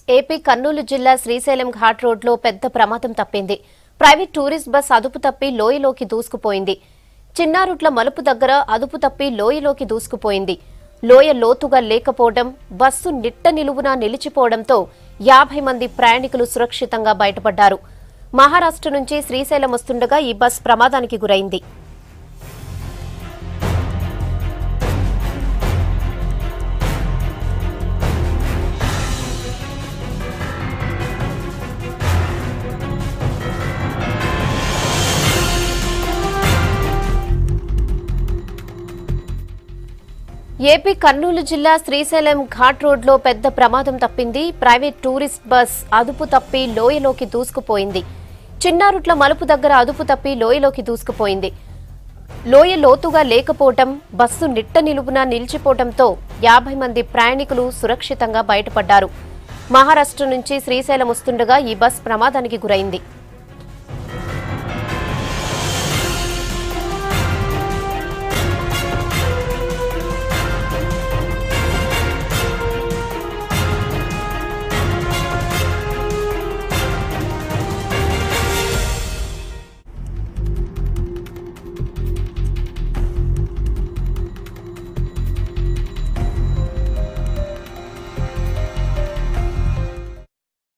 AP Kurnool జిల్లా శ్రీశైలం ఘాట్ రోడ్లో పెద్ద ప్రమాదం తప్పింది. ప్రైవేట్ టూరిస్ట్ బస్ అదుపు తప్పి లోయలోకి దూసుకుపోయింది. చిన్నారుట్ల మలుపు దగ్గర అదుపు తప్పి లోయలోకి దూసుకుపోయింది. లోయ లోతుగా లేకపోవడం, బస్సు నిట్ట నిలువునా నిలిచిపోవడంతో 50 మంది ప్రయాణికులు సురక్షితంగా బయటపడ్డారు. మహారాష్ట్ర నుంచి శ్రీశైలం వస్తుండగా ఈ బస్ ప్రమాదానికి గురైంది. ఏపీ కర్నూలు జిల్లా శ్రీశైలం ఘాట్ రోడ్లో పెద్ద ప్రమాదం తప్పింది. ప్రైవేట్ టూరిస్ట్ బస్ అదుపు తప్పి లోయలోకి దూసుకుపోయింది. చిన్నారుట్ల మలుపు దగ్గర అదుపు తప్పి లోయలోకి దూసుకుపోయింది. లోయ లోతుగా లేకపోవటం, బస్సు నిట్ట నిలువునా నిలిచిపోవడంతో 50 మంది ప్రయాణికులు సురక్షితంగా బయటపడ్డారు. మహారాష్ట్ర నుంచి శ్రీశైలం వస్తుండగా ఈ బస్ ప్రమాదానికి గురైంది.